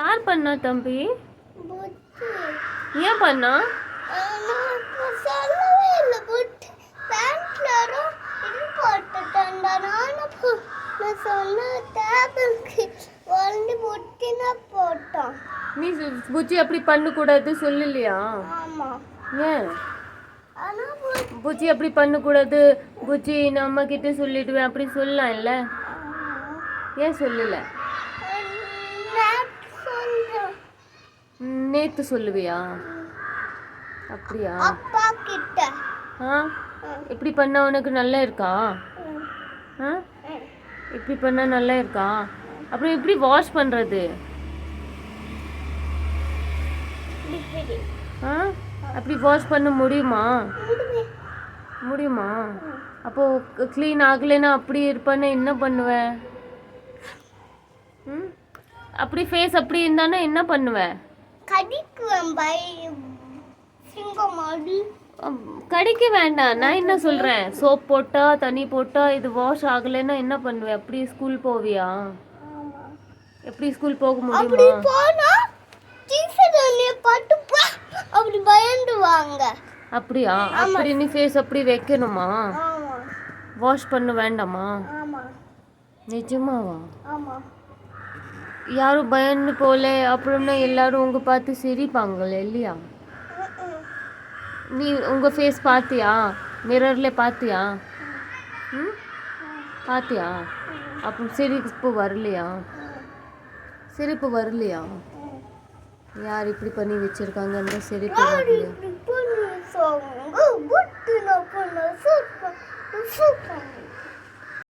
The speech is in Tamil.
யார் பண்ணா தம்பி? புத்தி. ஏன் பண்ணா? நான் சொல்லவே இல்லை. புத்தி பேண்ட்ல இது போட்டுட்டேன்டா. நான் சொன்ன டேபிளுக்கு வந்து புத்தினா போட்டான். நீ புஜ்ஜி அப்படி பண்ணக்கூடாது சொல்லலையா? ஆமா. ஏன் ஆனா புஜ்ஜி அப்படி பண்ணக்கூடாது, புஜ்ஜி நான் அம்மா கிட்ட சொல்லிடுவேன் அப்படி சொல்லலாம் இல்ல? ஏன் சொல்லல? நேத்து சொல்லுவியா? அப்படியா? அப்பா கிட்ட. இப்படி பண்ணா உனக்கு நல்லா இருக்கா? இப்படி பண்ணா நல்லா இருக்கா? அப்புறம் எப்படி வாஷ் பண்றது? அப்படி வாஷ் பண்ண முடியுமா? முடியுமா? அப்போ க்ளீன் ஆகலைன்னா அப்படி இருப்பானே என்ன பண்ணுவ? அப்படி ஃபேஸ் அப்படி இருந்தானே என்ன பண்ணுவ? கடிக்க வேண்டாம். நான் என்ன சொல்றேன், சோப் போட்டா தண்ணி போட்டா இது வாஷ் ஆகலைன்னா என்ன பண்ணுவ? அப்படி ஸ்கூல் போவியா? எப்படி ஸ்கூல் போக முடியுமா? அப்படி பயந்துவாங்க. அப்படியா? அப்படி நீ ஃபேஸ் அப்படி வைக்கணுமா? வாஷ் பண்ண வேண்டாமா? நிஜமாவா? யாரும் பயந்து போல அப்புறம்னா எல்லாரும் உங்க பார்த்து சிரிப்பாங்களே இல்லையா? நீ உங்க ஃபேஸ் பார்த்தியா? மிரர்ல பார்த்தியா? பார்த்தியா? அப்புறம் சிரிப்பு வரலையா? சிரிப்பு வரலையா? யார் இப்படி பண்ணி வச்சிருக்காங்க அந்த சிரிப்பு வரலையா?